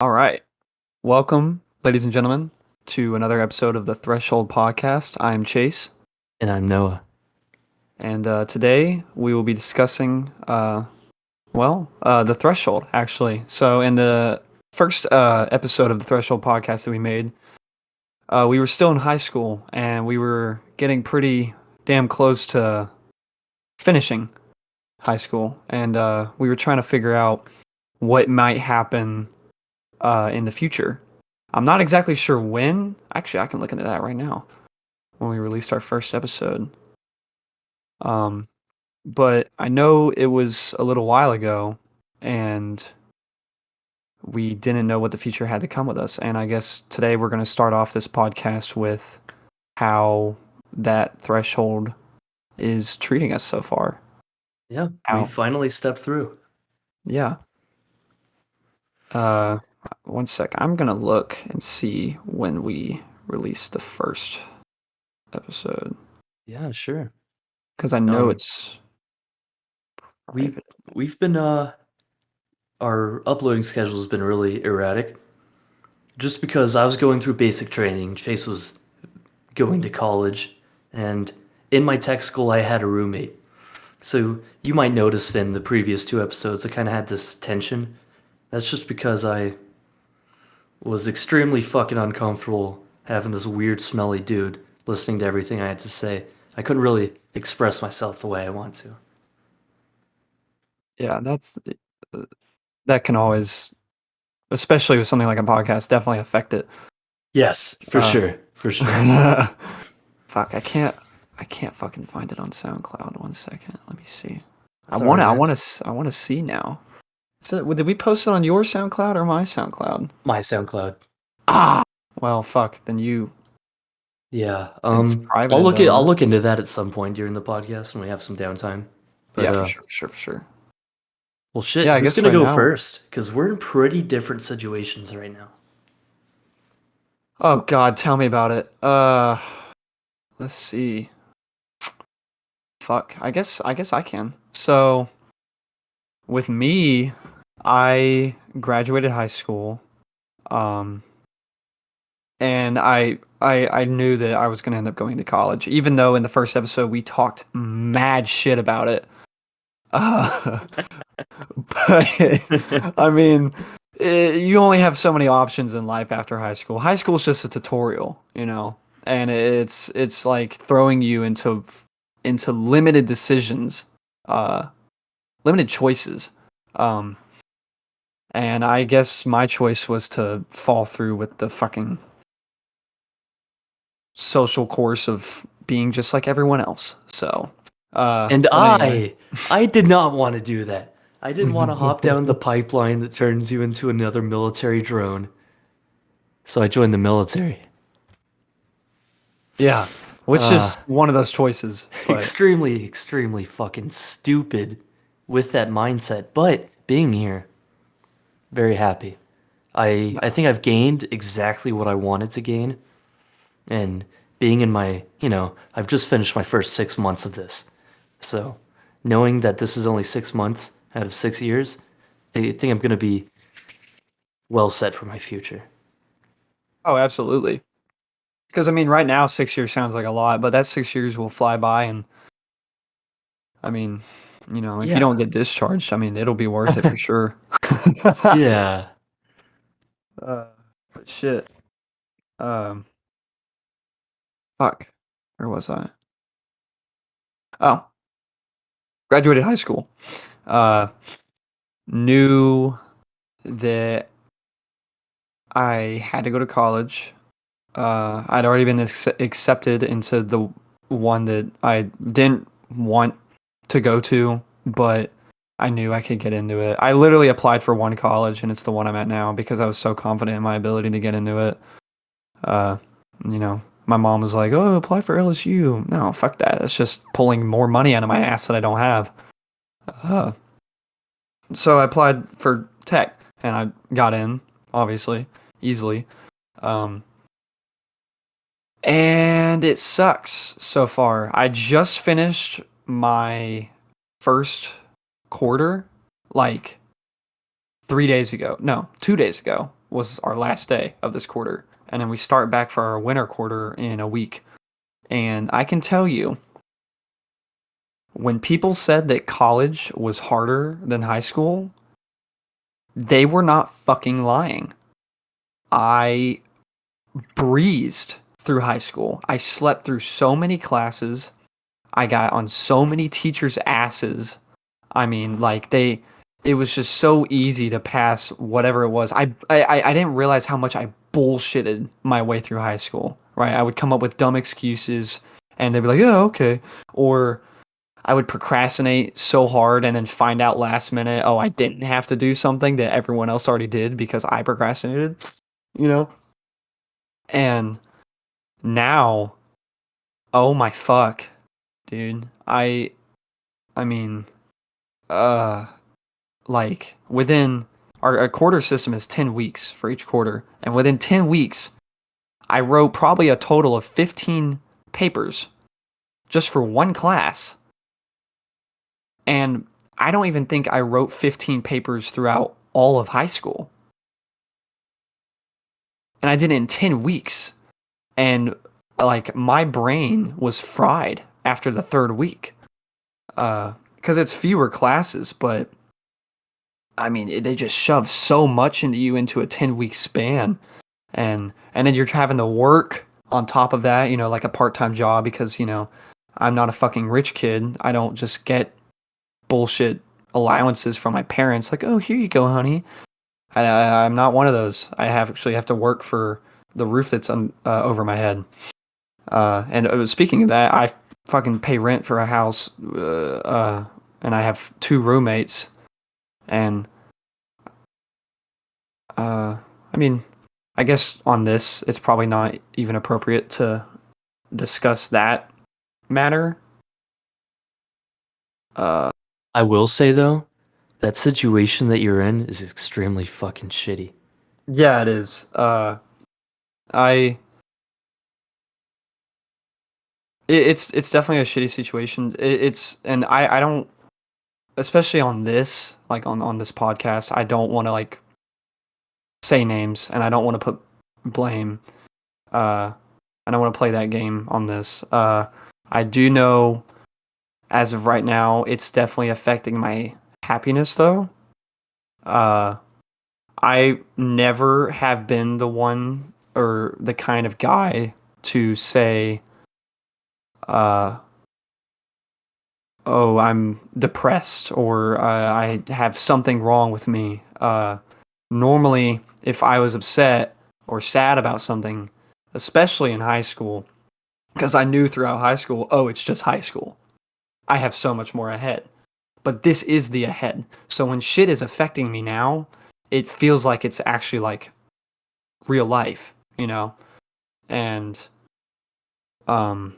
All right. Welcome, ladies and gentlemen, to another episode of the Threshold Podcast. I'm Chase, And I'm Noah. and today we will be discussing, the Threshold, actually. So, in the first episode of the Threshold Podcast that we made, we were still in high school, and we were getting pretty damn close to finishing high school, and we were trying to figure out what might happen in the future. I'm not exactly sure when. Actually, I can look into that right now when we released our first episode. Um, but I know it was a little while ago, and we didn't know what the future had to come with us. And I guess today we're going to start off this podcast with how that threshold is treating us so far. Yeah, we How? finally stepped through. Yeah. Uh, One sec. I'm gonna look and see when we released the first episode Yeah, sure. because I know Um, it's we private. we've been our uploading schedule has been really erratic. Just because I was going through basic training, Chase was going to college, and in my tech school I had a roommate. So you might notice in the previous two episodes I kind of had this tension. That's just because I was extremely fucking uncomfortable having this weird smelly dude listening to everything I had to say. I couldn't really express myself the way I want to. Yeah, uh, that can always, especially with something like a podcast, definitely affect it. Yes, for Uh, sure, for sure. fuck, I can't fucking find it on SoundCloud. One second, let me see. That's all right, man. I wanna see now. So, did we post it on your SoundCloud or my SoundCloud? My SoundCloud. Ah, well, fuck. Yeah. It's I'll privated though, I'll huh? look into that at some point during the podcast when we have some downtime. But Yeah, for sure, for sure, for sure. well, shit. Yeah, I Who's guess gonna right go now. first? Because we're in pretty different situations right now. Oh God, tell me about it. Let's see. Fuck. I guess I can. So with me, I graduated high school. Um, and I knew that I was gonna end up going to college, even though in the first episode we talked mad shit about it. Uh, but I mean, you only have so many options in life after high school. High school is just a tutorial, you know, and it's like throwing you into limited decisions, uh, limited choices. Um, and I guess my choice was to fall through with the fucking social course of being just like everyone else. So, And but anyway. I did not want to do that. I didn't want to hop down the pipeline that turns you into another military drone. So I joined the military. Yeah, which Uh, is one of those choices, but extremely fucking stupid with that mindset. But being here, very happy. I think I've gained exactly what I wanted to gain, and being in my, I've just finished my first 6 months of this. So knowing that this is only 6 months out of 6 years, I think I'm gonna be well set for my future. oh, absolutely. Because I mean, right now 6 years sounds like a lot, but that 6 years will fly by, and I mean, if you Yeah. don't get discharged, I mean, it'll be worth it for sure. Yeah. uh, but shit. Um, Fuck. Where was I? Oh, graduated high school. Uh, Knew that I had to go to college. I'd already been accepted into the one that I didn't want to go to, but I knew I could get into it. I literally applied for one college, and it's the one I'm at now because I was so confident in my ability to get into it. Uh, my mom was like, "Oh, apply for LSU." No, fuck that. It's just pulling more money out of my ass that I don't have. Uh, so I applied for tech, and I got in, obviously, easily. Um, and it sucks so far. I just finished my first quarter like 3 days ago. No, 2 days ago. was our last day of this quarter, and then we start back for our winter quarter in a week. And I can tell you, when people said that college was harder than high school, they were not fucking lying. I breezed through high school. I slept through so many classes. I got on so many teachers' asses. I mean, like it was just so easy to pass whatever it was. I didn't realize how much I bullshitted my way through high school. Right? I would come up with dumb excuses, and they'd be like, "Yeah, okay," or I would procrastinate so hard and then find out last minute, oh, I didn't have to do something that everyone else already did because I procrastinated, you know? And now, oh my fuck, dude. I mean, uh like within our quarter system is 10 weeks for each quarter, and within 10 weeks, I wrote probably a total of 15 papers just for one class. And I don't even think I wrote 15 papers throughout all of high school. And I did it in 10 weeks. And like my brain was fried after the third week. Because it's fewer classes, but I mean, they just shove so much into you into a 10-week span. And then you're having to work on top of that, like a part-time job because, I'm not a fucking rich kid. I don't just get bullshit allowances from my parents like, oh, here you go, honey. I'm not one of those. I actually have to work for the roof that's over my head. And speaking of that, I fucking pay rent for a house, and I have two roommates. And I mean, I guess on this, it's probably not even appropriate to discuss that matter. I will say though, that situation that you're in is extremely fucking shitty. Yeah, it is. I it's definitely a shitty situation. And I don't, especially on this, like on this podcast, I don't want to like say names, and I don't want to put blame. I don't want to play that game on this. I do know as of right now, it's definitely affecting my happiness though. Uh, I never have been the one or the kind of guy to say, uh, oh, I'm depressed or I have something wrong with me. Normally, if I was upset or sad about something, especially in high school, because I knew throughout high school, oh, it's just high school. I have so much more ahead. But this is the ahead. So when shit is affecting me now, it feels like it's actually like real life. And um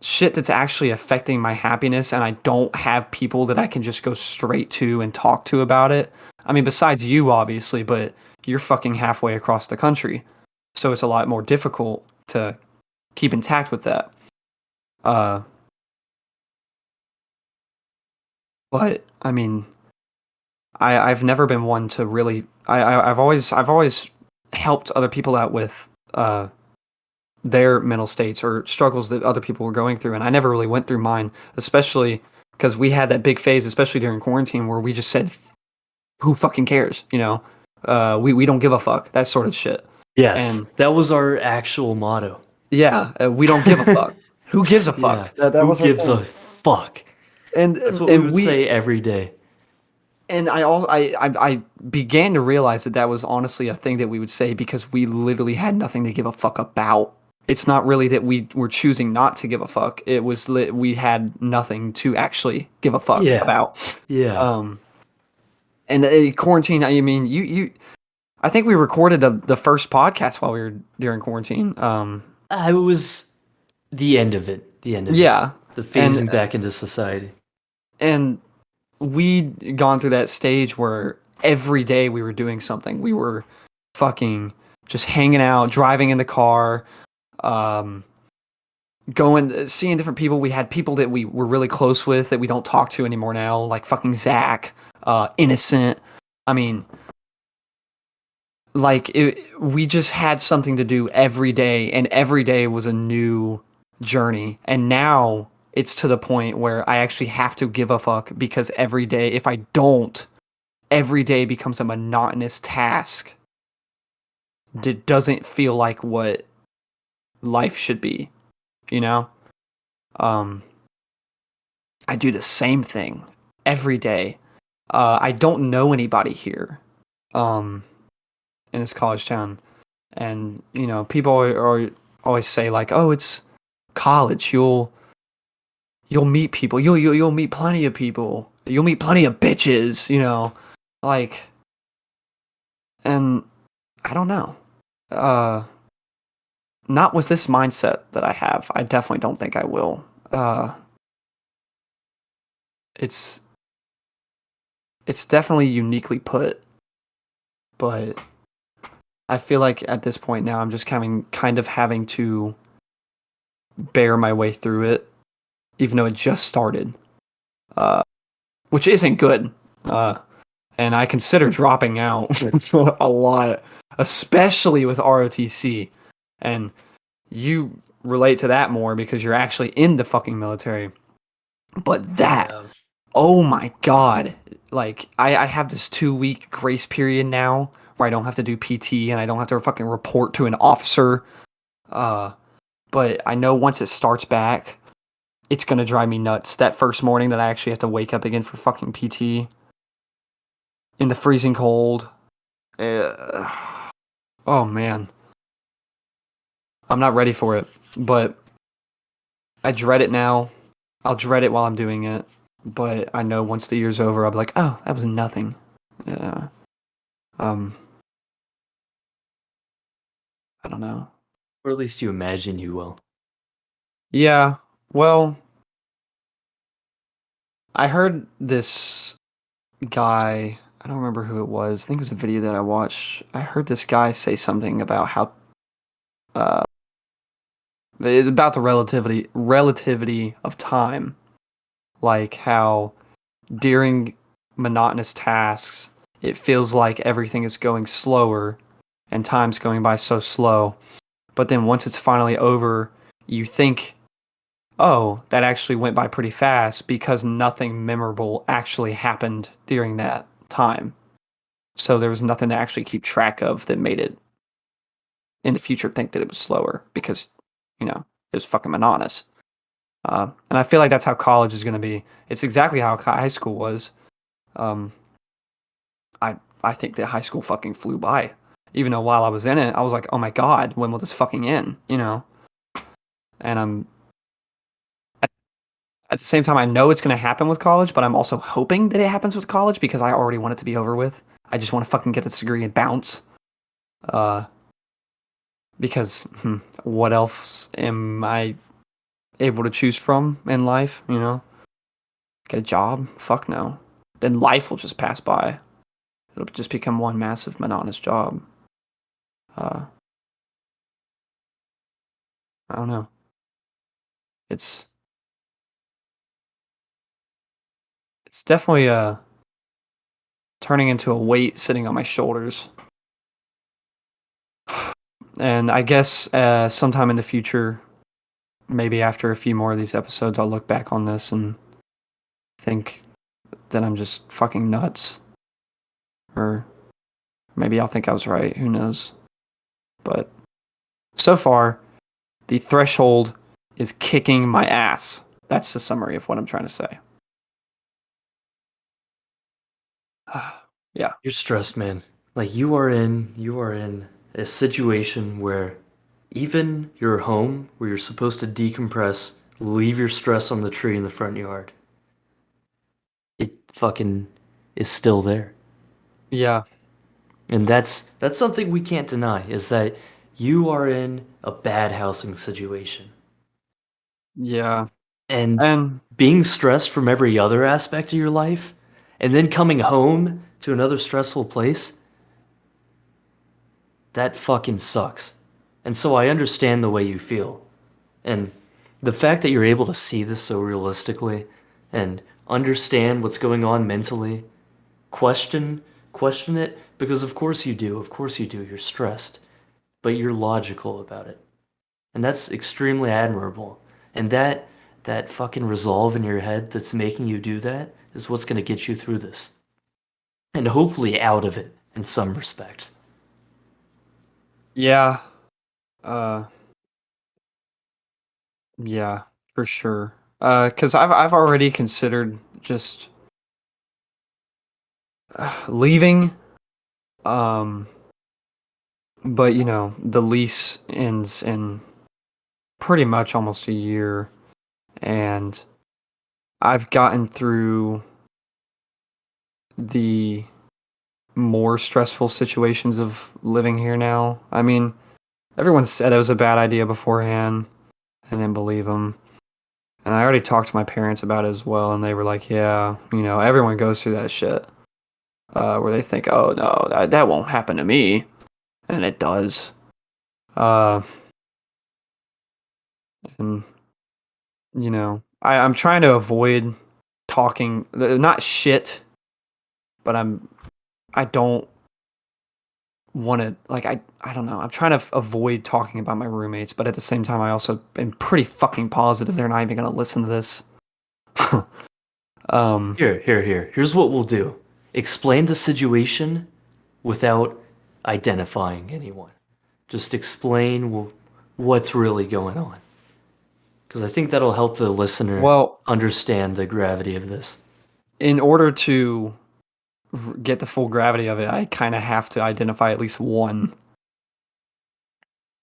shit that's actually affecting my happiness, and I don't have people that I can just go straight to and talk to about it. I mean, besides you, obviously, but you're fucking halfway across the country. So it's a lot more difficult to keep intact with that. Uh, but I mean, I've never been one to really. I've always helped other people out with their mental states or struggles that other people were going through, and I never really went through mine, especially because we had that big phase, especially during quarantine, where we just said, "Who fucking cares?" We don't give a fuck, that sort of shit. Yes, And that was our actual motto. yeah, we don't give a fuck. Who gives a Yeah, fuck? That who was our gives a thing. fuck? And That's what we and would we say every day. and I began to realize that that was honestly a thing that we would say because we literally had nothing to give a fuck about. It's not really that we were choosing not to give a fuck. It was we had nothing to actually give a fuck Yeah, about. yeah. Um, and quarantine. I mean, you. I think we recorded the first podcast while we were during quarantine. I was the end of it. The end of it. Yeah, The and phasing back into society. and we'd gone through that stage where every day we were doing something. We were fucking just hanging out, driving in the car, um, going, seeing different people. We had people that we were really close with that we don't talk to anymore now, like fucking Zach, Innocent. I mean, we just had something to do every day, and every day was a new journey. And now it's to the point where I actually have to give a fuck because every day, if I don't, every day becomes a monotonous task. It doesn't feel like what life should be, you know? Um, I do the same thing every day. I don't know anybody here, um, in this college town. And, people are always say like, "Oh, it's college. You'll meet people. You'll meet plenty of people. You'll meet plenty of bitches, like, and I don't know. Uh, Not with this mindset that I have. I definitely don't think I will. It's it's definitely uniquely put, but I feel like at this point now I'm just kind of having to bear my way through it, even though it just started, uh, which isn't good. And I consider dropping out a lot, especially with ROTC. And you relate to that more because you're actually in the fucking military. But that, Yeah. oh my god. Like, I have this 2 week grace period now where I don't have to do PT and I don't have to fucking report to an officer. But I know once it starts back, it's gonna drive me nuts. That first morning that I actually have to wake up again for fucking PT in the freezing cold. Oh man, I'm not ready for it, but I dread it now. I'll dread it while I'm doing it, but I know once the year's over, I'll be like, oh, that was nothing. Yeah. Um, I don't know. Or at least you imagine you will. Yeah. Well, I heard this guy. I don't remember who it was. I think it was a video that I watched. I heard this guy say something about how uh, it's about the relativity of time, like how during monotonous tasks, it feels like everything is going slower and time's going by so slow. But then once it's finally over, you think, oh, that actually went by pretty fast because nothing memorable actually happened during that time. So there was nothing to actually keep track of that made it in the future think that it was slower because, it was fucking monotonous. And I feel like that's how college is going to be. It's exactly how high school was. Um, I think that high school fucking flew by. Even though while I was in it, I was like, oh my god, when will this fucking end? And at the same time, I know it's going to happen with college, but I'm also hoping that it happens with college because I already want it to be over with. I just want to fucking get this degree and bounce. Uh, because what else am I able to choose from in life? Get a job? Fuck no. Then life will just pass by. It'll just become one massive monotonous job. Uh, I don't know. It's it's definitely turning into a weight sitting on my shoulders. And I guess sometime in the future, maybe after a few more of these episodes, I'll look back on this and think that I'm just fucking nuts. Or maybe I'll think I was right. Who knows? But so far, the threshold is kicking my ass. That's the summary of what I'm trying to say. Yeah. You're stressed, man. Like you are in a situation where even your home, where you're supposed to decompress, leave your stress on the tree in the front yard, it fucking is still there. Yeah. And that's something we can't deny, is that you are in a bad housing situation. Yeah. And And being stressed from every other aspect of your life, and then coming home to another stressful place, that fucking sucks. And so I understand the way you feel. And the fact that you're able to see this so realistically and understand what's going on mentally, question question it because of course you do. Of course you do. You're stressed, but you're logical about it. And that's extremely admirable. And that fucking resolve in your head that's making you do that is what's going to get you through this. And hopefully out of it in some respects. Yeah. Uh, yeah, for sure. Because I've already considered just leaving. Um, but you know, the lease ends in pretty much almost a year, and I've gotten through the more stressful situations of living here now. I mean, everyone said it was a bad idea beforehand. I didn't believe them. And I already talked to my parents about it as well, and they were like, yeah, you know, everyone goes through that shit. Where they think, oh no, that won't happen to me. And it does. Uh, and, you know, I'm trying to avoid talking, not shit, but I don't want to, like, I don't know. I'm trying to avoid talking about my roommates, but at the same time, I also am pretty fucking positive they're not even going to listen to this. um, Here. Here's what we'll do. Explain the situation without identifying anyone. Just explain what's really going on. Because I think that'll help the listener well, understand the gravity of this. in order to get the full gravity of it, I kind of have to identify at least one.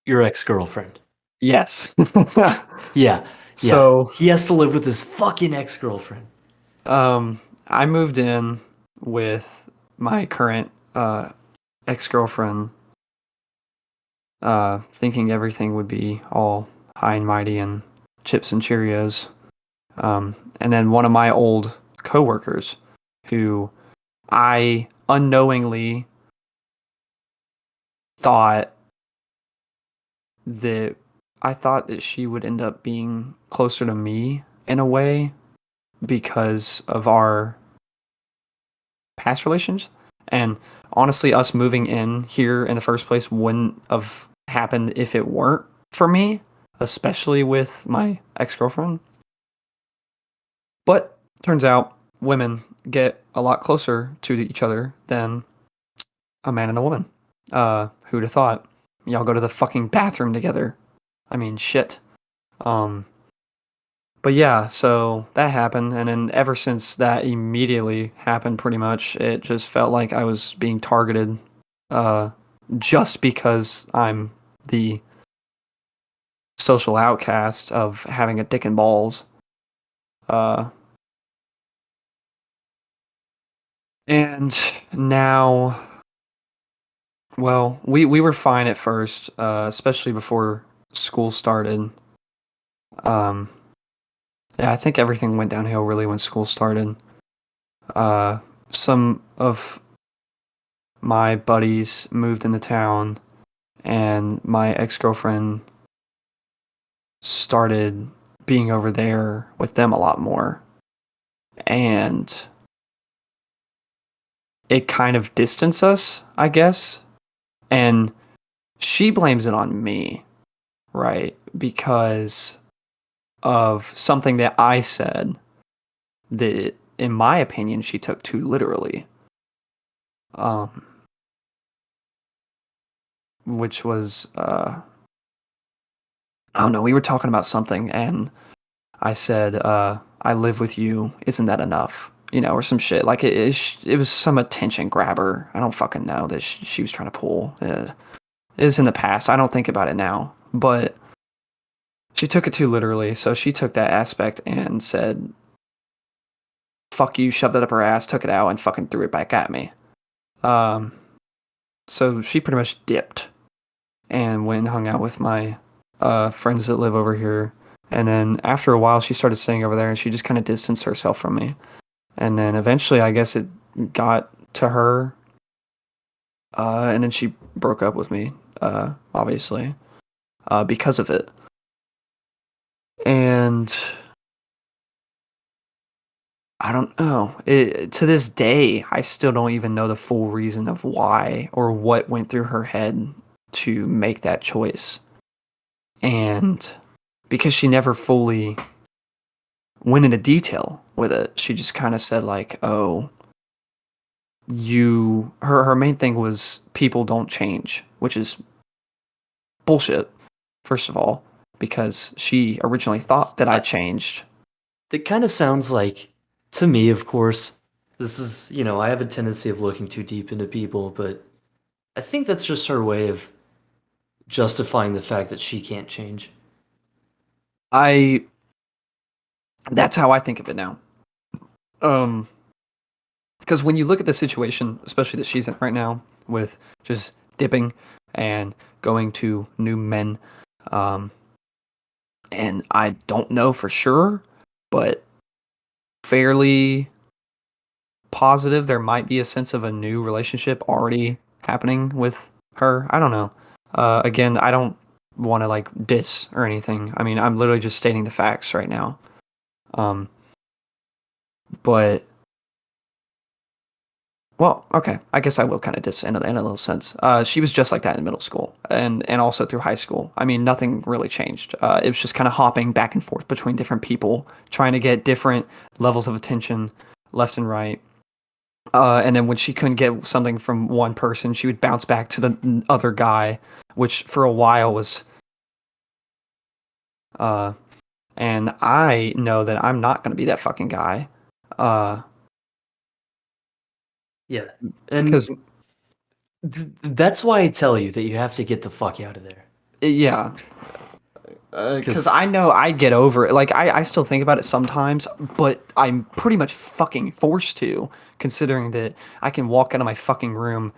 Your ex-girlfriend. Yes. Yeah, yeah. So, He has to live with his fucking ex-girlfriend. I moved in with my current ex-girlfriend, thinking everything would be all high and mighty and chips and Cheerios. And then one of my old coworkers, who I unknowingly thought that she would end up being closer to me in a way because of our past relations. And honestly, us moving in here in the first place wouldn't have happened if it weren't for me, especially with my ex-girlfriend. But turns out women get a lot closer to each other than a man and a woman. Who'd have thought? Y'all go to the fucking bathroom together. I mean, shit. Um, but yeah, so that happened, and then ever since that immediately happened, pretty much, it just felt like I was being targeted, uh, just because I'm the social outcast of having a dick and balls. Uh, and now, well, we were fine at first, especially before school started. Um, yeah, I think everything went downhill really when school started. Uh, some of my buddies moved into town, and my ex-girlfriend started being over there with them a lot more. And it kind of distanced us, I guess. And she blames it on me, right? Because of something that I said that, in my opinion, she took too literally. Um, which was, I don't know, we were talking about something, and I said, I live with you, isn't that enough? You know, or some shit. Like, it was some attention grabber. I don't fucking know that she was trying to pull. It is in the past. I don't think about it now. But she took it too literally, so she took that aspect and said, fuck you, shoved it up her ass, took it out, and fucking threw it back at me. Um, so she pretty much dipped and went and hung out with my friends that live over here. And then after a while, she started staying over there, and she just kind of distanced herself from me. And then eventually, I guess it got to her, and then she broke up with me, obviously, because of it. And I don't know. To this day, I still don't even know the full reason of why or what went through her head to make that choice. And because she never fully went into detail with it, she just kind of said like, "Oh, her main thing was people don't change," which is bullshit. First of all, because she originally thought that I changed. It kind of sounds like, to me, of course, this is, I have a tendency of looking too deep into people, but I think that's just her way of justifying the fact that she can't change. I That's how I think of it now. Um, because when you look at the situation, especially that she's in right now, with just dipping and going to new men, um, and I don't know for sure, but fairly positive there might be a sense of a new relationship already happening with her. I don't know. Again, I don't want to like diss or anything. I mean, I'm literally just stating the facts right now. Um, but Well, okay. I guess I will kind of diss in a little sense. She was just like that in middle school and also through high school. I mean, nothing really changed. It was just kind of hopping back and forth between different people, trying to get different levels of attention left and right. And then when she couldn't get something from one person, she would bounce back to the other guy, which for a while was. Uh, and I know that I'm not going to be that fucking guy. Uh, Yeah. And because that's why I tell you that you have to get the fuck out of there. yeah, because Because, I know I'd get over it. Like I still think about it sometimes, but I'm pretty much fucking forced to, considering that I can walk out of my fucking room,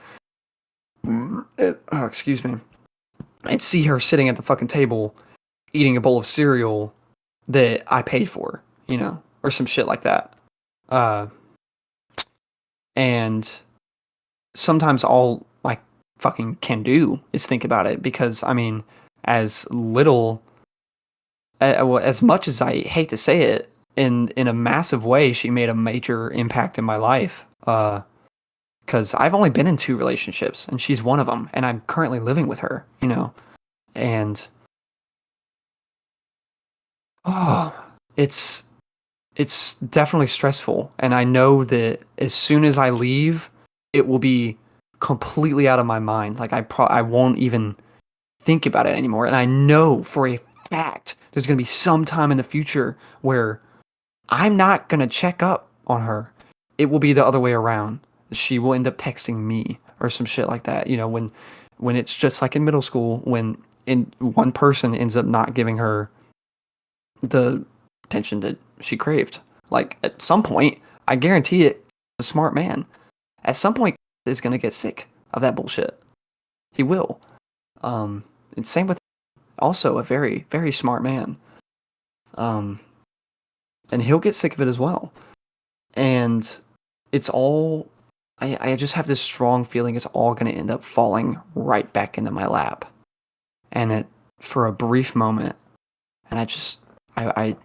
excuse me, and see her sitting at the fucking table eating a bowl of cereal that I paid for, or some shit like that. Uh, and sometimes all I fucking can do is think about it because I mean, as little well, as much as I hate to say it, in a massive way, she made a major impact in my life. Because I've only been in two relationships, and she's one of them, and I'm currently living with her. And oh, it's it's definitely stressful, and I know that as soon as I leave, it will be completely out of my mind. Like I won't even think about it anymore, and I know for a fact there's gonna be some time in the future where I'm not gonna check up on her. It will be the other way around. She will end up texting me or some shit like that. When it's just like in middle school, when one person ends up not giving her the attention that she craved. Like at some point, I guarantee it, a smart man. At some point, is gonna get sick of that bullshit. He will. And same with also a very very smart man. Um, and he'll get sick of it as well. And it's all I just have this strong feeling it's all going to end up falling right back into my lap, and it for a brief moment, and I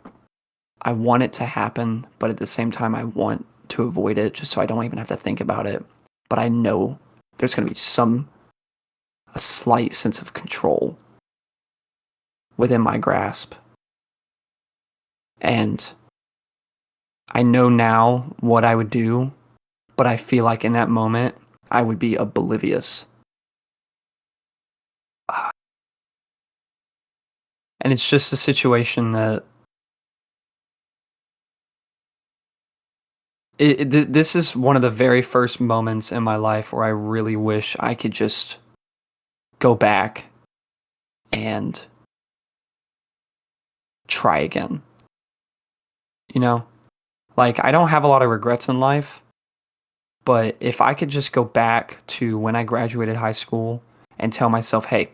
want it to happen, but at the same time I want to avoid it just so I don't even have to think about it. But I know there's going to be a slight sense of control within my grasp, and I know now what I would do, but I feel like in that moment I would be oblivious. And it's just a situation that this is one of the very first moments in my life where I really wish I could just go back and try again. You know? Like, I don't have a lot of regrets in life, but if I could just go back to when I graduated high school and tell myself, hey,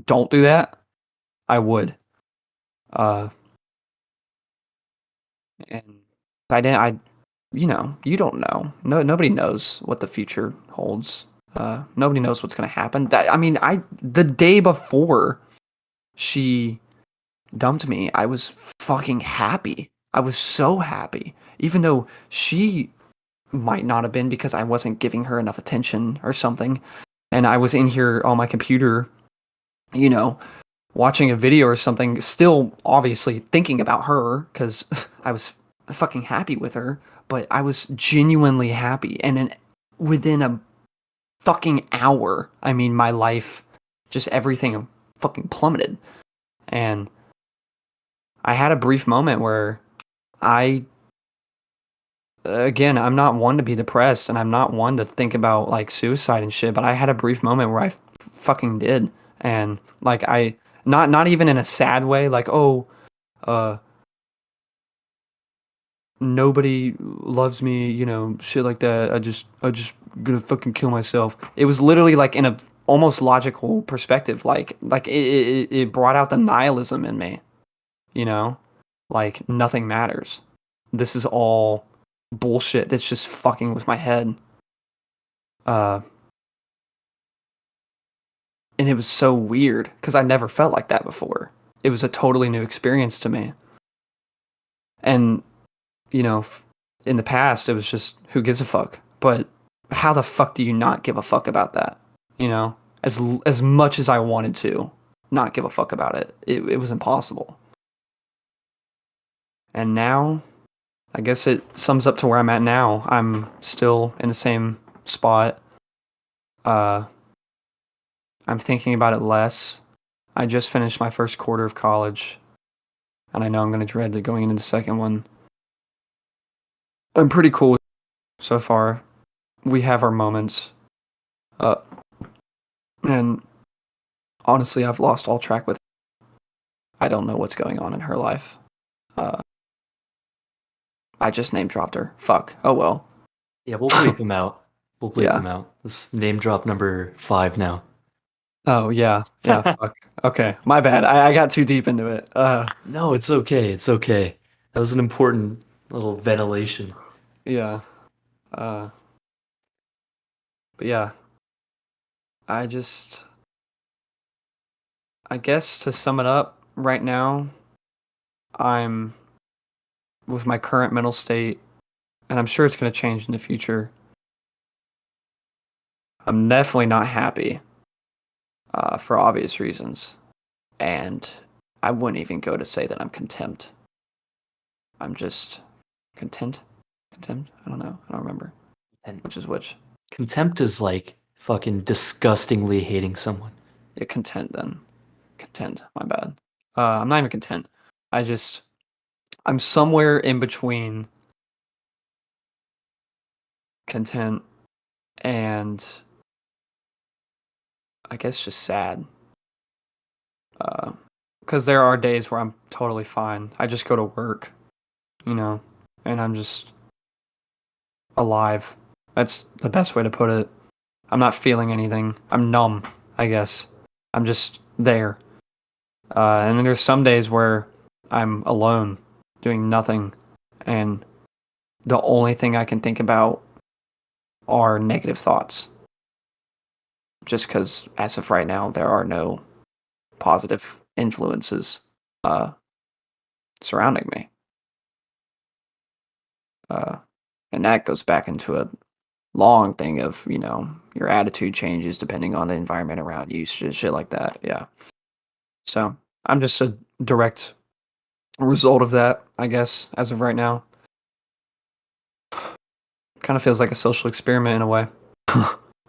don't do that, I would. Uh, and I didn't, you don't know. No, nobody knows what the future holds. Nobody knows what's going to happen. I mean, the day before she dumped me, I was fucking happy. I was so happy, even though she might not have been because I wasn't giving her enough attention or something. And I was in here on my computer, you know, watching a video or something, still obviously thinking about her because I was fucking happy with her, but I was genuinely happy. And then within a fucking hour, I mean, my life, just everything fucking plummeted. And I had a brief moment where I, again, I'm not one to be depressed and I'm not one to think about like suicide and shit, but I had a brief moment where I fucking did. And like, not even in a sad way, like, oh, uh, nobody loves me, shit like that. I just gonna fucking kill myself. It was literally like in a almost logical perspective, like it brought out the nihilism in me, you know, like nothing matters. This is all bullshit. That's just fucking with my head. Uh, and it was so weird because I never felt like that before. It was a totally new experience to me, and you know, in the past, it was just who gives a fuck. But how the fuck do you not give a fuck about that? You know, as much as I wanted to not give a fuck about it, it was impossible. And now, I guess it sums up to where I'm at now. I'm still in the same spot. Uh, I'm thinking about it less. I just finished my first quarter of college, and I know I'm gonna dread it going into the second one. I'm pretty cool so far. We have our moments. Uh, and honestly, I've lost all track with. I don't know what's going on in her life. Uh, I just name dropped her. Fuck. Oh well. Yeah, we'll bleep him out. We'll bleep Yeah. him out. This name drop number 5 now. Oh yeah. Yeah. Fuck. Okay. My bad. I got too deep into it. No, it's okay. It's okay. That was an important little ventilation. Yeah. Uh, but yeah. I just. I guess to sum it up, right now, I'm with my current mental state, and I'm sure it's gonna change in the future. I'm definitely not happy. For obvious reasons. And I wouldn't even go to say that I'm content. I'm just content. Contempt? I don't know. I don't remember And which is which. contempt is like fucking disgustingly hating someone. Yeah, content then. Content. My bad. I'm not even content. I just I'm somewhere in between content and I guess just sad. Because there are days where I'm totally fine. I just go to work, and I'm just alive. That's the best way to put it. I'm not feeling anything. I'm numb, I guess. I'm just there. And then there's some days where I'm alone, doing nothing, and the only thing I can think about are negative thoughts. Just because, as of right now, there are no positive influences uh, surrounding me. Uh, and that goes back into a long thing of, your attitude changes depending on the environment around you, shit like that. Yeah. So I'm just a direct result of that, I guess, as of right now. Kind of feels like a social experiment in a way.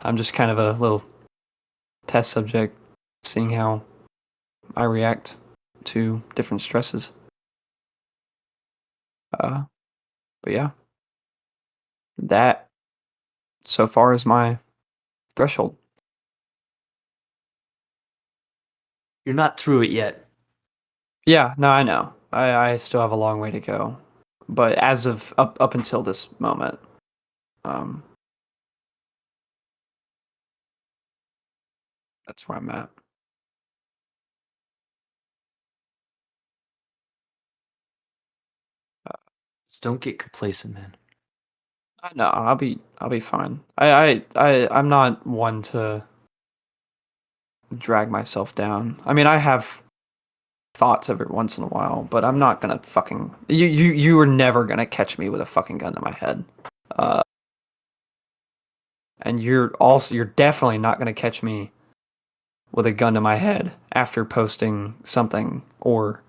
I'm just kind of a little test subject, seeing how I react to different stresses. Uh, but yeah, that so far is my threshold. You're not through it yet. Yeah, no, I know. I still have a long way to go. But as of up until this moment, um, that's where I'm at. Just don't get complacent, man. I know I'll be fine. I'm not one to drag myself down. I mean, I have thoughts every once in a while, but I'm not gonna fucking you are never gonna catch me with a fucking gun to my head. Uh, and you're definitely not gonna catch me with a gun to my head after posting something or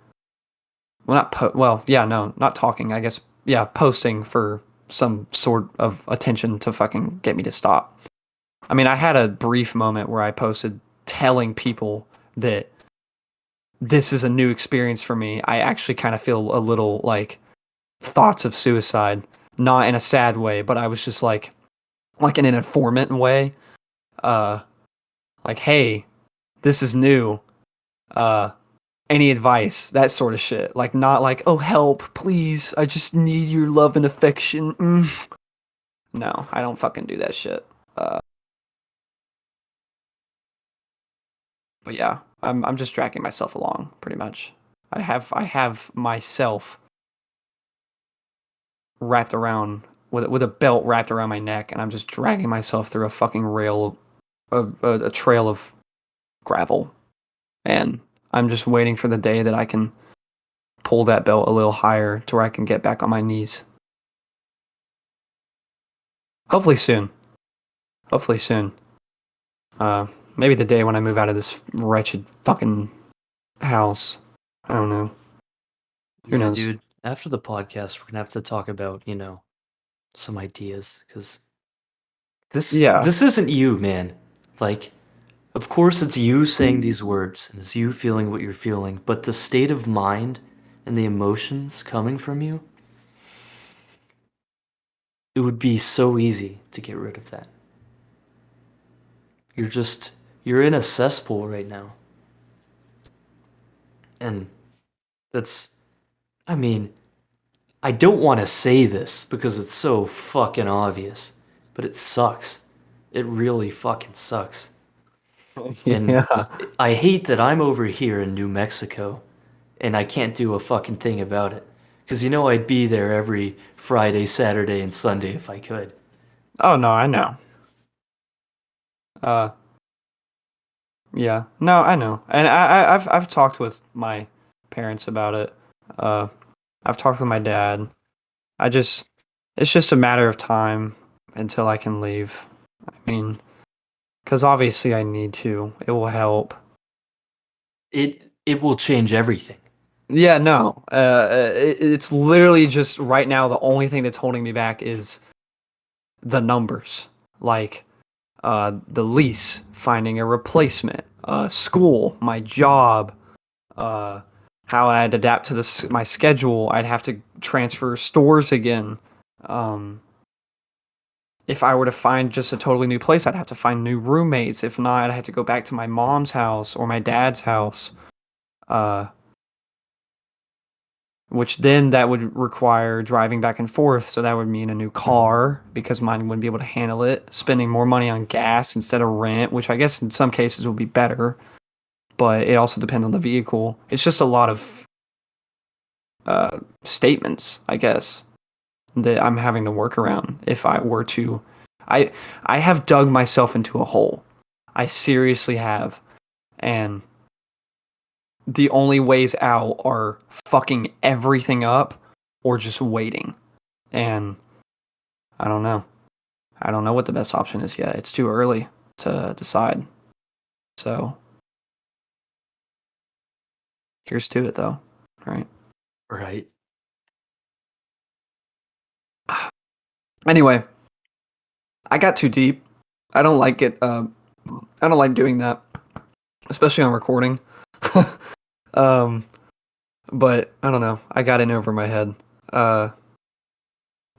well not well yeah no not talking I guess yeah posting for some sort of attention to fucking get me to stop. I mean I had a brief moment where I posted telling people that this is a new experience for me. I actually kind of feel a little like thoughts of suicide, not in a sad way, but I was just like in an informant way. Uh, like, hey, this is new. Uh, any advice? That sort of shit. Like, not like, oh, help, please. I just need your love and affection. No, I don't fucking do that shit. But yeah, I'm just dragging myself along, pretty much. I have myself wrapped around with a belt wrapped around my neck, and I'm just dragging myself through a fucking rail, a trail of gravel, and I'm just waiting for the day that I can pull that belt a little higher to where I can get back on my knees. Hopefully soon. Hopefully soon. Uh, Maybe the day when I move out of this wretched fucking house. I don't know. Who Yeah, knows? dude. After the podcast, we're gonna have to talk about, some ideas, because this Yeah. this isn't you, man. Like, of course, it's you saying these words and it's you feeling what you're feeling, but the state of mind and the emotions coming from you, it would be so easy to get rid of that. You're just, you're in a cesspool right now. And that's, I mean, I don't want to say this because it's so fucking obvious, but it sucks. It really fucking sucks. And Yeah. I hate that I'm over here in New Mexico and I can't do a fucking thing about it. Because I'd be there every Friday, Saturday, and Sunday if I could. Oh no, I know. Uh, yeah. No, I know, and I've talked with my parents about it. Uh, I've talked with my dad. I just, it's just a matter of time until I can leave. I mean, because obviously I need to. It will help. It will change everything. Yeah, no. It's literally just right now the only thing that's holding me back is the numbers. Like, the lease, finding a replacement, school, my job, uh, how I'd adapt to my schedule. I'd have to transfer stores again. Um, if I were to find just a totally new place, I'd have to find new roommates. If not, I'd have to go back to my mom's house or my dad's house. Uh, which then that would require driving back and forth. So that would mean a new car because mine wouldn't be able to handle it. Spending more money on gas instead of rent, which I guess in some cases would be better, but it also depends on the vehicle. It's just a lot of statements, I guess, that I'm having to work around if I were to. I I have dug myself into a hole. I seriously have, and the only ways out are fucking everything up or just waiting. And I don't know. I don't know what the best option is yet. It's too early to decide. So here's to it, though. Right. Right. Anyway, I got too deep. I don't like it. I don't like doing that, especially on recording. um, but I don't know. I got in over my head. Uh,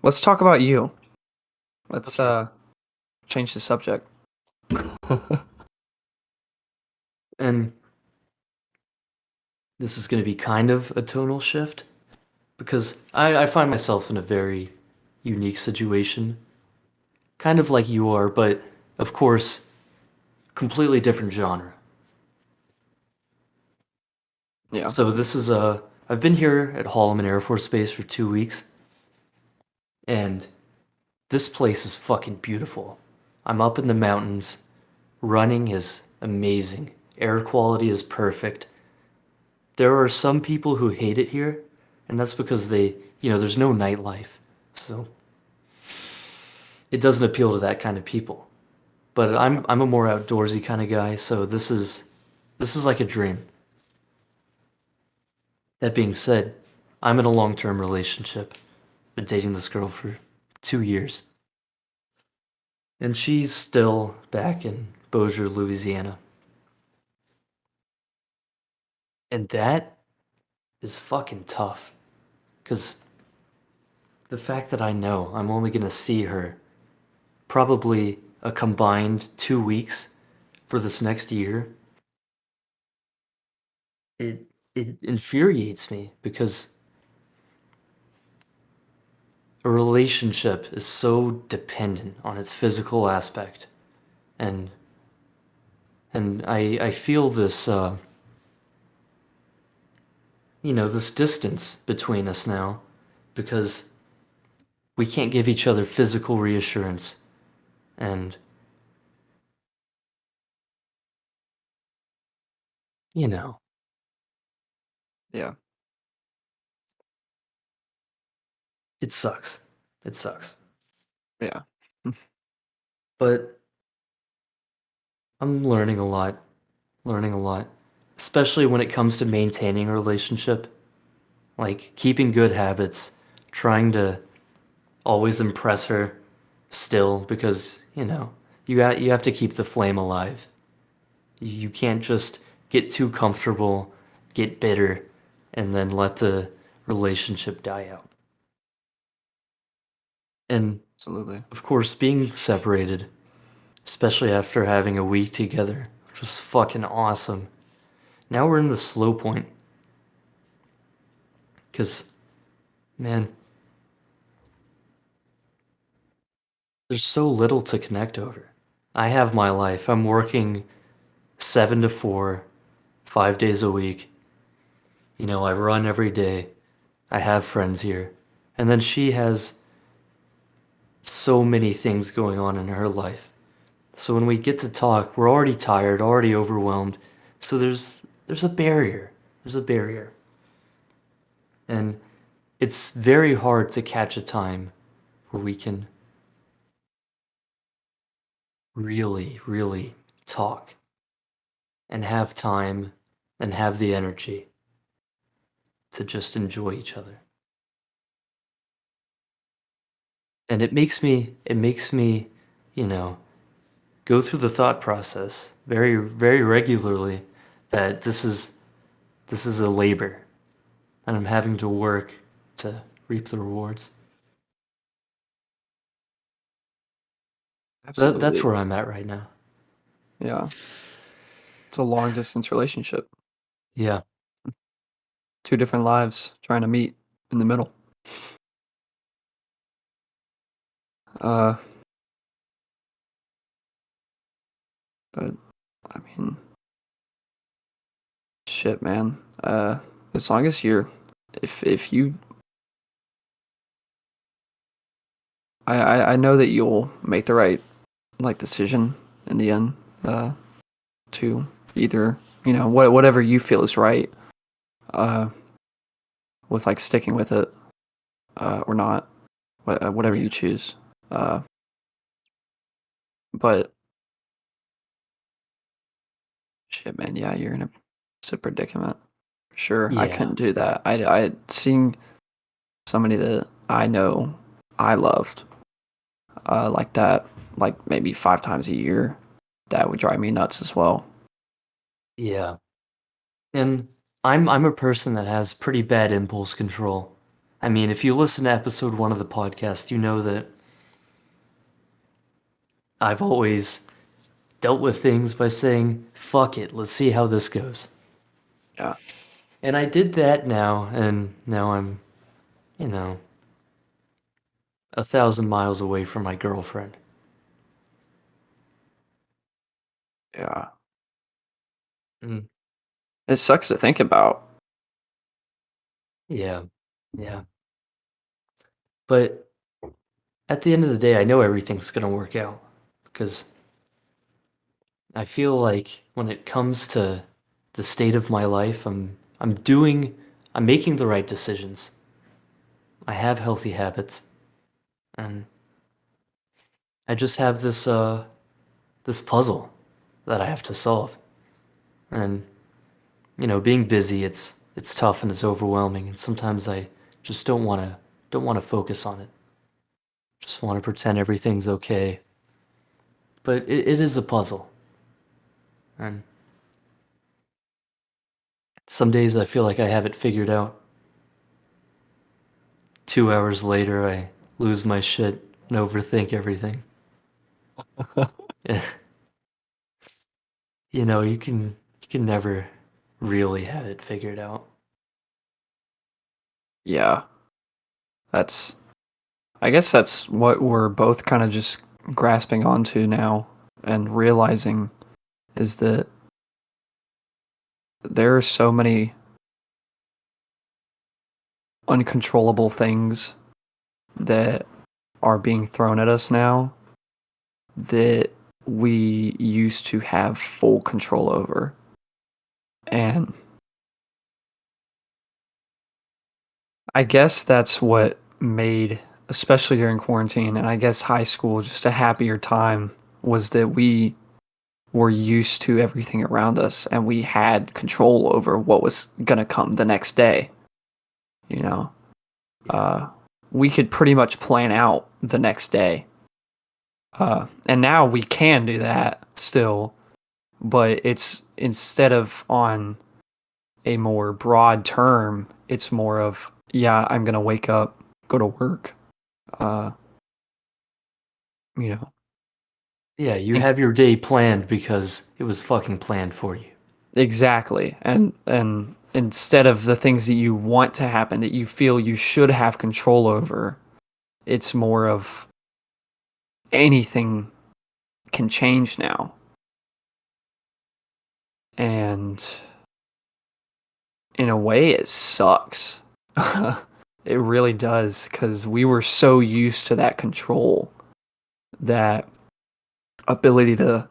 let's talk about you. Let's Okay. change the subject. And this is going to be kind of a tonal shift because I find myself in a very unique situation, kind of like you are, but of course, completely different genre. Yeah. So this is I've been here at Holloman Air Force Base for 2 weeks, and this place is fucking beautiful. I'm up in the mountains. Running is amazing. Air quality is perfect. there are some people who hate it here, and that's because there's no nightlife. So it doesn't appeal to that kind of people. But I'm a more outdoorsy kind of guy, so this is like a dream. That being said, I'm in a long-term relationship. Been dating this girl for 2 years. And she's still back in Bossier, Louisiana. And that is fucking tough. Because the fact that I know I'm only going to see her probably a combined 2 weeks for this next year, it infuriates me because a relationship is so dependent on its physical aspect. And I feel this this distance between us now because we can't give each other physical reassurance. And, you know, Yeah. it sucks. It sucks. Yeah. But I'm learning a lot, especially when it comes to maintaining a relationship, like keeping good habits, trying to always impress her still because, you have to keep the flame alive. You can't just get too comfortable, get bitter, and then let the relationship die out. And Absolutely. of course, being separated, especially after having a week together, which was fucking awesome. Now we're in the slow point. Because, man, there's so little to connect over. I have my life. I'm working 7 to 4, 5 days a week. I run every day. I have friends here. And then she has so many things going on in her life. So when we get to talk, we're already tired, already overwhelmed. So there's a barrier. There's a barrier. And it's very hard to catch a time where we can really, really talk and have time and have the energy to just enjoy each other. And it makes me, you know, go through the thought process very, very regularly that this is a labor and I'm having to work to reap the rewards. That's Absolutely. where I'm at right now. Yeah. It's a long distance relationship. Yeah. Two different lives trying to meet in the middle. Uh, but I mean, shit, man. As long as if you, I know that you'll make the right like decision in the end. To either whatever you feel is right. Uh, with like sticking with it, or not, whatever you choose. Uh, but shit, man, yeah, you're in a predicament. For sure, I Yeah. couldn't do that. I seeing somebody that I know I loved, like that, like maybe 5 times a year, that would drive me nuts as well. Yeah. And I'm a person that has pretty bad impulse control. I mean, if you listen to episode 1 of the podcast, you know that I've always dealt with things by saying, fuck it, let's see how this goes. Yeah, And I did that now, and now I'm, you know, 1,000 miles away from my girlfriend. yeah. Mm, It sucks to think about. yeah, yeah. But at the end of the day, I know everything's gonna work out because I feel like when it comes to the state of my life, I'm I'm doing, I'm making the right decisions. I have healthy habits, and I just have this puzzle that I have to solve. And being busy, it's tough and it's overwhelming, and sometimes I just don't want to focus on it. Just want to pretend everything's okay. But it is a puzzle, and some days I feel like I have it figured out. 2 hours later, I lose my shit and overthink everything. You can never really have it figured out. Yeah, that's. I guess that's what we're both kind of just grasping onto now and realizing is that there are so many uncontrollable things that are being thrown at us now that we used to have full control over. And I guess that's what made, especially during quarantine, and I guess high school, just a happier time was that we were used to everything around us and we had control over what was going to come the next day. You know, Yeah. uh, we could pretty much plan out the next day. And now we can do that still, but it's instead of on a more broad term, it's more of, yeah, I'm going to wake up, go to work, uh, you know, Yeah, you and have your day planned because it was fucking planned for you. exactly. And instead of the things that you want to happen that you feel you should have control over, it's more of anything can change now. And in a way it sucks. It really does cuz we were so used to that control, that ability to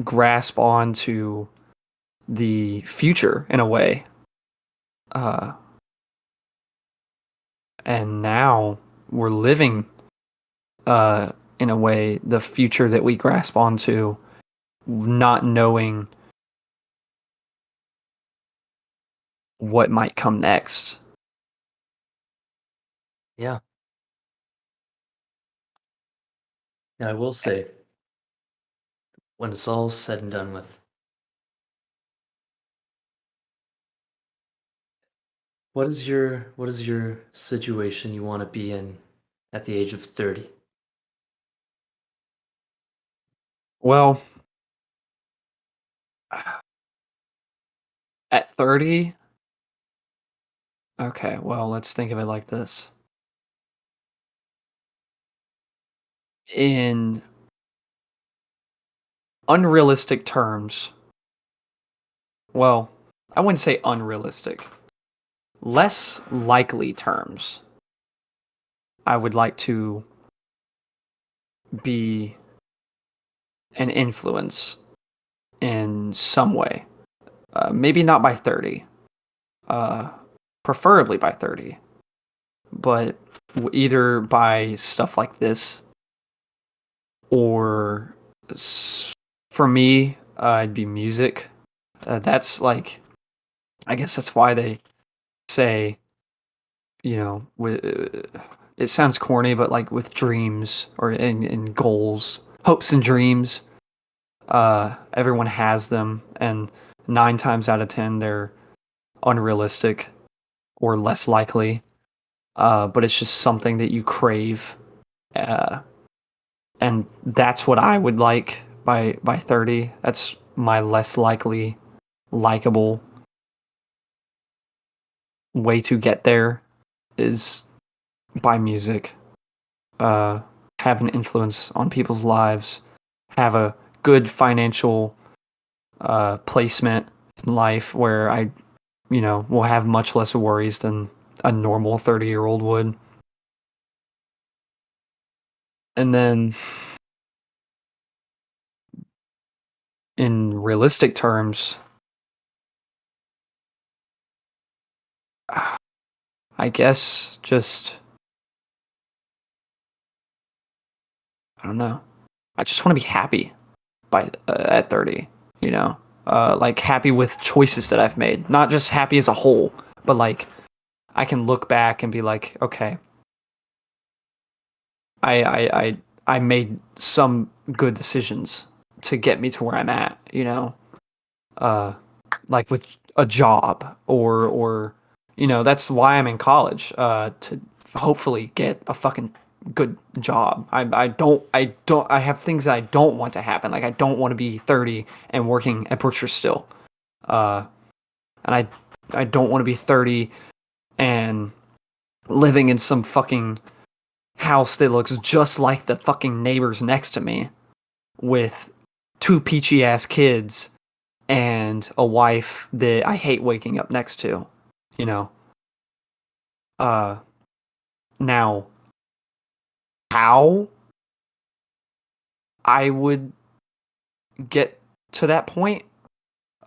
grasp onto the future in a way. Uh and now we're living in a way the future that we grasp onto, not knowing what might come next. Yeah. Now, I will say, when it's all said and done with, what is your situation you want to be in at the age of 30? Well, at 30, okay, well, let's think of it like this. In unrealistic terms, well, I wouldn't say unrealistic, less likely terms, I would like to be an influence in some way. Maybe not by 30, uh, preferably by 30, but either by stuff like this or for me, it'd be music. That's like, I guess that's why they say, it sounds corny, but like with dreams or in goals, hopes and dreams, everyone has them, and 9 times out of 10, they're unrealistic or less likely. But it's just something that you crave, uh, and that's what I would like by 30. That's my less likely, likable way to get there is by music. Uh, have an influence on people's lives, have a good financial placement in life where I, will have much less worries than a normal 30-year-old would. And then in realistic terms, I guess just I don't know. I just want to be happy by at 30, you know? Like happy with choices that I've made, not just happy as a whole, but like I can look back and be like, okay, I I I, I made some good decisions to get me to where I'm at, you know? Uh like with a job or you know, that's why I'm in college, to hopefully get a fucking good job. I have things that I don't want to happen. Like I don't want to be 30 and working at Butcher still. Uh and I don't want to be 30 and living in some fucking house that looks just like the fucking neighbors next to me with two peachy ass kids and a wife that I hate waking up next to, you know. Uh Now how I would get to that point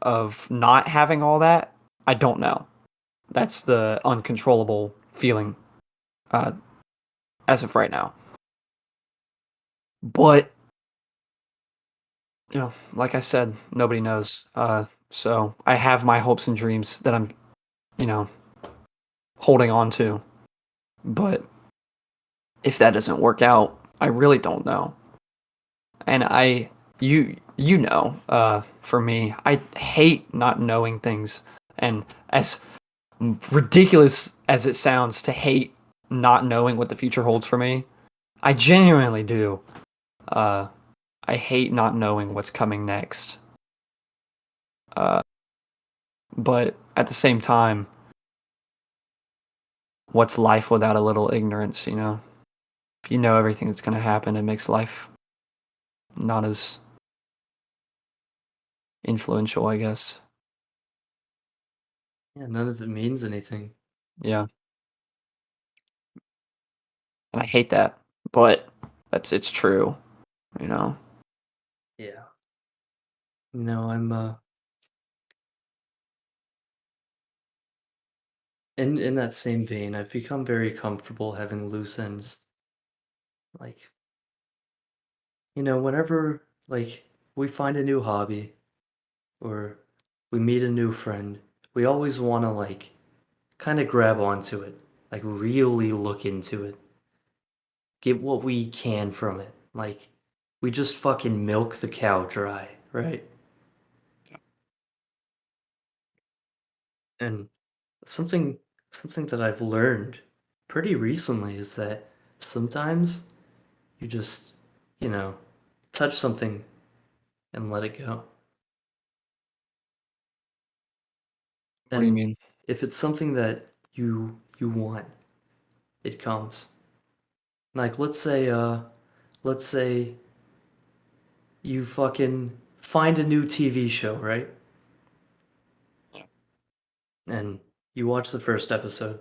of not having all that, I don't know. That's the uncontrollable feeling uh as of right now. But you know, like I said, nobody knows. So I have my hopes and dreams that I'm, you know, holding on to. But if that doesn't work out, I really don't know. And you know, for me, I hate not knowing things. And as ridiculous as it sounds to hate not knowing what the future holds for me, I genuinely do. Uh, I hate not knowing what's coming next. Uh, but at the same time, what's life without a little ignorance, you know? If you know everything that's going to happen, it makes life not as influential, I guess. Yeah, none of it means anything. Yeah. And I hate that, but it's true, you know? Yeah. No, I'm in that same vein, I've become very comfortable having loose ends. Like, whenever we find a new hobby or we meet a new friend, we always want to kind of grab onto it, like really look into it, get what we can from it. Like we just fucking milk the cow dry, right? And something something that I've learned pretty recently is that sometimes you just, you know, touch something and let it go. What do you And mean? if it's something that you want, it comes. Like let's say you fucking find a new TV show, right? And you watch the first episode.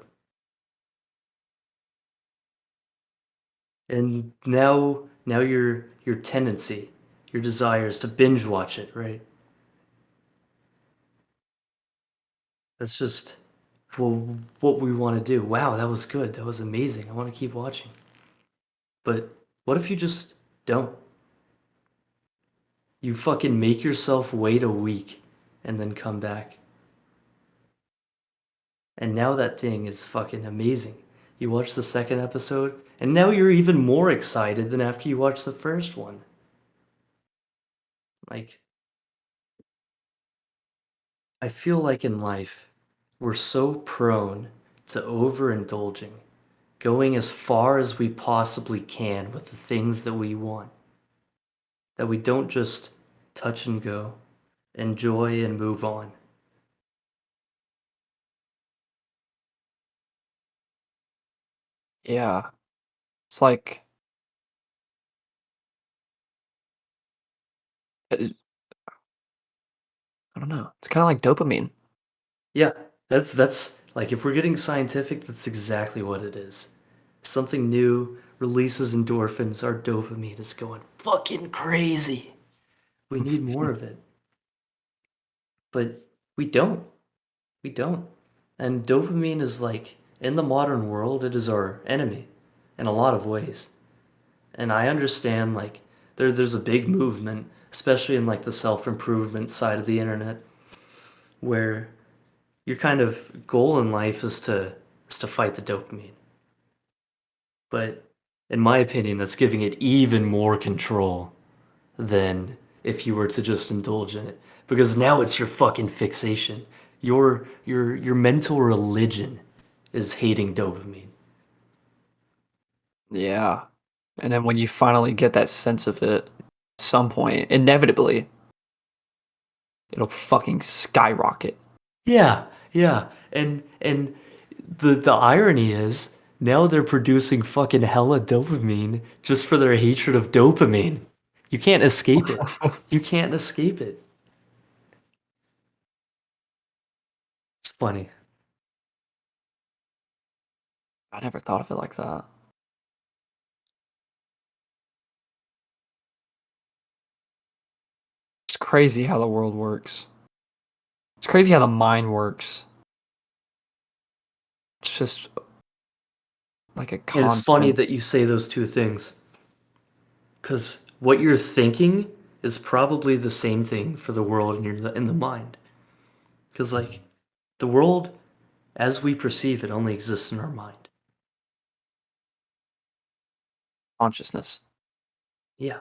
And now your tendency, your desire is to binge watch it, right? That's just what we want to do. Wow, that was good. That was amazing. I want to keep watching. But what if you just don't? You fucking make yourself wait a week and then come back. And now that thing is fucking amazing. You watch the second episode, and now you're even more excited than after you watched the first one. Like, I feel like in life, we're so prone to overindulging, going as far as we possibly can with the things that we want, that we don't just touch and go, enjoy and move on. Yeah. It's like it, I don't know. It's kind of like dopamine. Yeah, that's like if we're getting scientific, that's exactly what it is. Something new releases endorphins, our dopamine is going fucking crazy. We need more of it. But we don't. We don't. And dopamine is like in the modern world, it is our enemy in a lot of ways. And I understand like there's a big movement, especially in like the self-improvement side of the internet, where your kind of goal in life is to fight the dopamine. But in my opinion, that's giving it even more control than if you were to just indulge in it. Because now it's your fucking fixation. Your mental religion is hating dopamine. Yeah. And then when you finally get that sense of it, at some point, inevitably, it'll fucking skyrocket. Yeah, yeah. And the irony is now they're producing fucking hella dopamine just for their hatred of dopamine. You can't escape it. You can't escape it. It's funny. I never thought of it like that. It's crazy how the world works. It's crazy how the mind works. It's just like a And it's funny constant. that you say those two things. Because what you're thinking is probably the same thing for the world in the mind. Because, like, the world, as we perceive it, only exists in our mind. Consciousness. Yeah.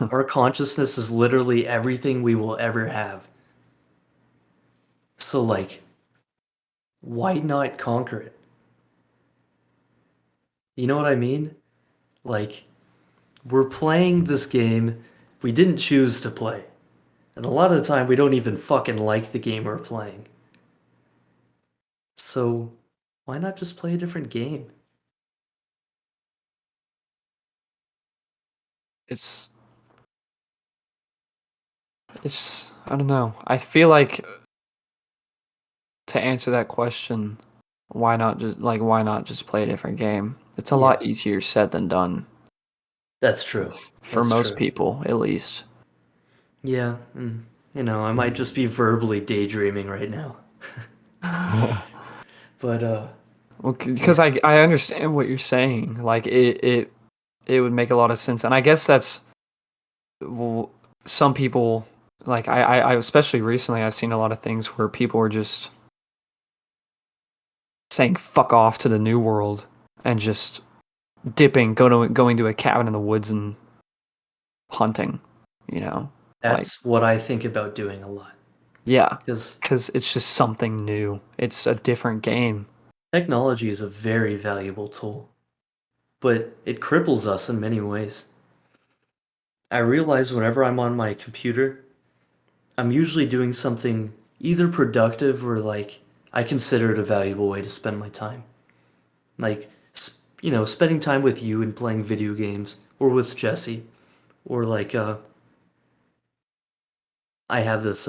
Our consciousness is literally everything we will ever have. So, like, why not conquer it? You know what I mean? Like, we're playing this game we didn't choose to play. And a lot of the time, we don't even fucking like the game we're playing. So, why not just play a different game? It's it's I don't know. I feel like to answer that question, why not just play a different game? It's a Yeah, lot easier said than done that's true. for That's most true. people, at least. Yeah, I might just be verbally daydreaming right now. But Well, yeah, because I understand what you're saying. Like it would make a lot of sense, and I guess that's well, some people like I especially recently I've seen a lot of things where people are just saying fuck off to the new world and just going to a cabin in the woods and hunting, you know? Like, that's what I think about doing a lot. yeah, Because because it's just something new. It's a different game. technology is a very valuable tool, but it cripples us in many ways. I realize whenever I'm on my computer, I'm usually doing something either productive or like I consider it a valuable way to spend my time. Like, spending time with you and playing video games, or with Jesse, or like I have this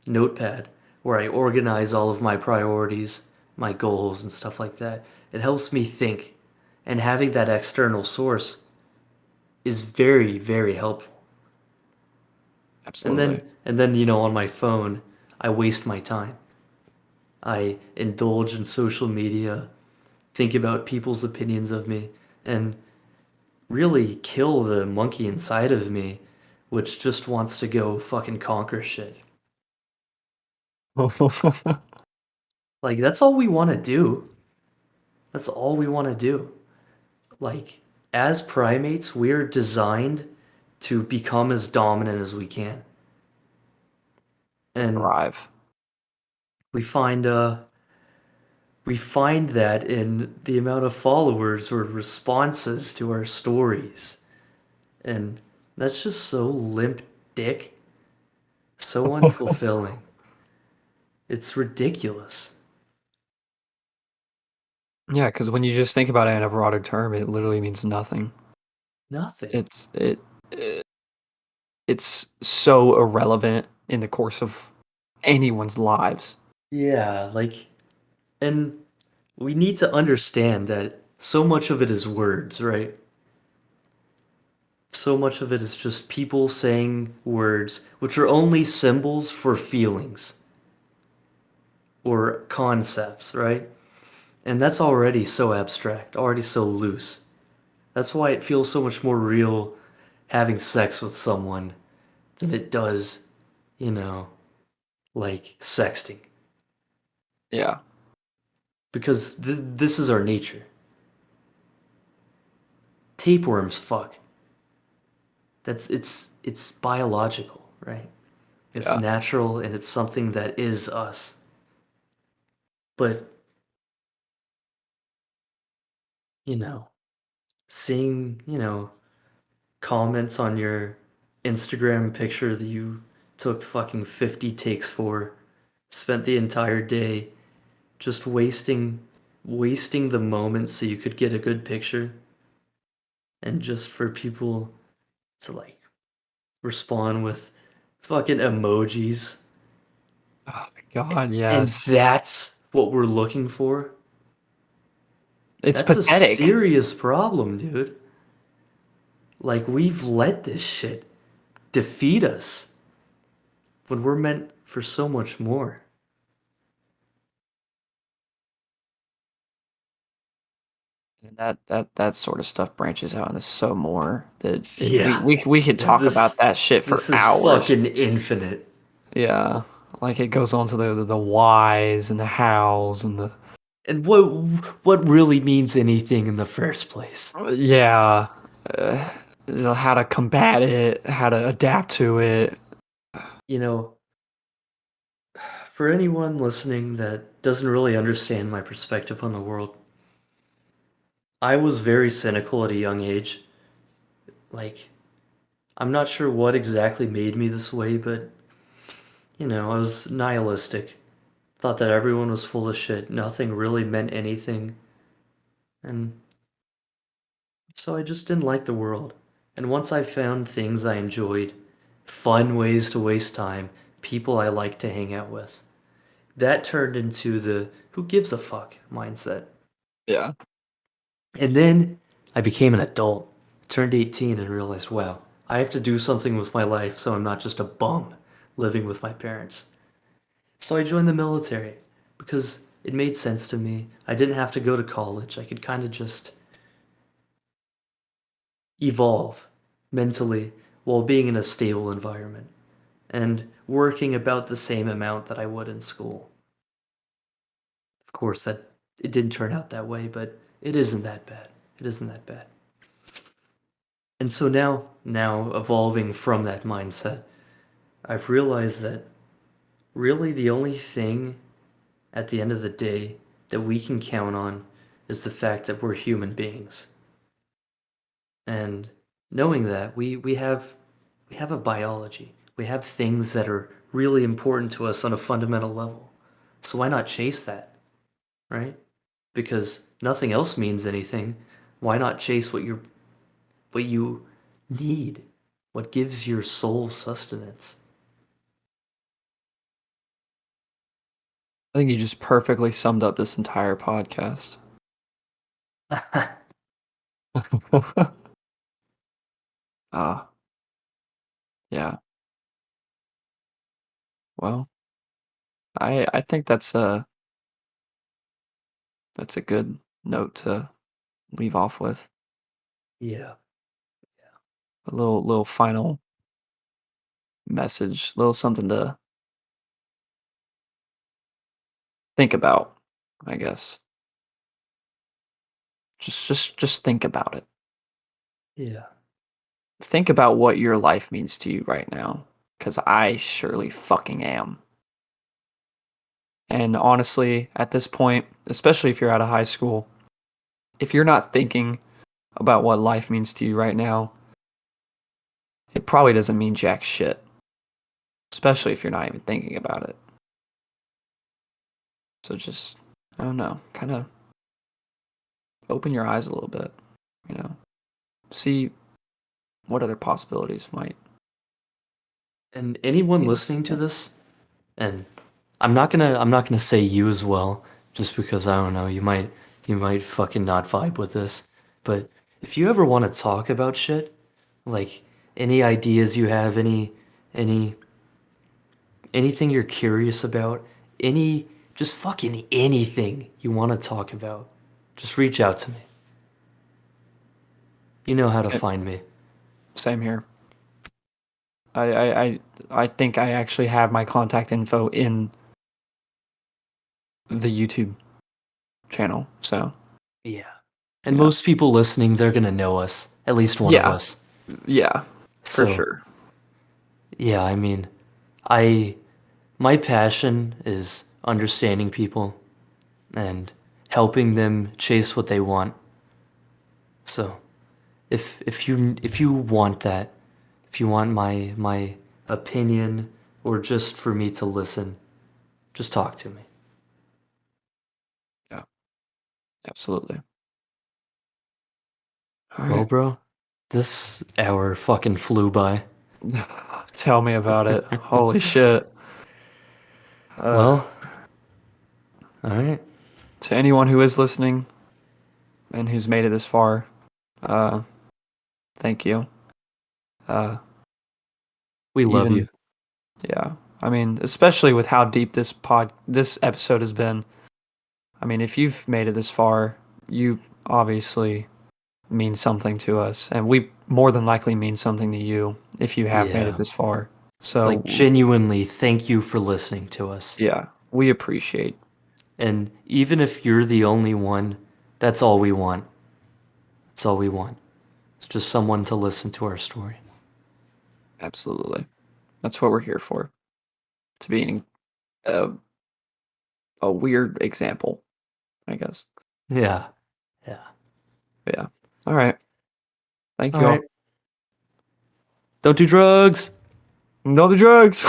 notepad where I organize all of my priorities, my goals, and stuff like that. It helps me think, and having that external source is very, very helpful. And Absolutely. then on my phone, I waste my time. I indulge in social media, think about people's opinions of me, and really kill the monkey inside of me, which just wants to go fucking conquer shit. Like, that's all we want to do. That's all we want to do. Like, as primates, we're designed to become as dominant as we can. And Thrive. we find we find that in the amount of followers or responses to our stories. And that's just so limp dick, so unfulfilling. It's ridiculous. Yeah, because when you just think about it in a broader term, it literally means nothing. Nothing. It's it it's so irrelevant in the course of anyone's lives. Yeah, like, and we need to understand that so much of it is words, right? So much of it is just people saying words, which are only symbols for feelings or concepts, right? And that's already so abstract, already so loose. That's why it feels so much more real having sex with someone than it does, you know, like sexting. Yeah. Because this is our nature. Tapeworms fuck. It's biological, right? It's Yeah. natural and it's something that is us. But, you know, seeing, comments on your Instagram picture that you took fucking 50 takes for, spent the entire day just wasting the moment so you could get a good picture and just for people to like respond with fucking emojis. Oh my God, And yes. that's what we're looking for. It's That's a pathetic. serious problem, dude. Like, we've let this shit defeat us when we're meant for so much more. And that sort of stuff branches out into so more that we, Yeah. we could Yeah, talk about that shit for this is hours. fucking infinite. Yeah. Like it goes on to the whys and the hows and the And what really means anything in the first place? yeah, uh, how to combat it, how to adapt to it. You know, for anyone listening that doesn't really understand my perspective on the world, I was very cynical at a young age. Like, I'm not sure what exactly made me this way, but I was nihilistic. Thought that everyone was full of shit. Nothing really meant anything. And so I just didn't like the world. And once I found things I enjoyed, fun ways to waste time, people I liked to hang out with, that turned into the who gives a fuck mindset. Yeah. And then I became an adult, turned 18, and realized, wow, I have to do something with my life so I'm not just a bum living with my parents. So I joined the military because it made sense to me. I didn't have to go to college. I could kind of just evolve mentally while being in a stable environment and working about the same amount that I would in school. Of course, that it didn't turn out that way, but it isn't that bad. It isn't that bad. And so now evolving from that mindset, I've realized that really the only thing at the end of the day that we can count on is the fact that we're human beings. And knowing that we have a biology. We have things that are really important to us on a fundamental level. So why not chase that, right? Because nothing else means anything. Why not chase what you need? What gives your soul sustenance? I think you just perfectly summed up this entire podcast. Ah, yeah. Well, I think that's a good note to leave off with. Yeah. A little final message, little something to think about, I guess. Just think about it. Yeah. Think about what your life means to you right now, because I surely fucking am. And honestly, at this point, especially if you're out of high school, if you're not thinking about what life means to you right now, it probably doesn't mean jack shit, especially if you're not even thinking about it. So just, I don't know, kind of open your eyes a little bit, you know, see what other possibilities might And anyone be. listening to this, and I'm not gonna say you as well, just because I don't know, you might fucking not vibe with this. But if you ever want to talk about shit, like any ideas you have, any anything you're curious about, any just fucking anything you want to talk about, just reach out to me. You know how to Same, find me. same here. I think I actually have my contact info in the YouTube channel. So Yeah. And yeah, most people listening, they're gonna know us, at least one of yeah, us. yeah, for So, sure. yeah, I mean, I my passion is understanding people and helping them chase what they want. So, if you want that, if you want my opinion or just for me to listen, just talk to me. Yeah, absolutely. All Well, right. bro, this hour fucking flew by. Tell me about it. Holy shit. Uh, Well, all right. to anyone who is listening and who's made it this far, uh, thank you. Uh, We love even you. yeah, I mean, especially with how deep this episode has been. I mean, if you've made it this far, you obviously mean something to us, and we more than likely mean something to you if you have made it Yeah. this far. Like, So genuinely, thank you for listening to us. yeah, we appreciate. And even if you're the only one, that's all we want. That's all we want. It's just someone to listen to our story. Absolutely, that's what we're here for. To be a, a weird example, I guess. Yeah. Yeah. But yeah. All right. Thank All you right. all. Don't do drugs. No the drugs.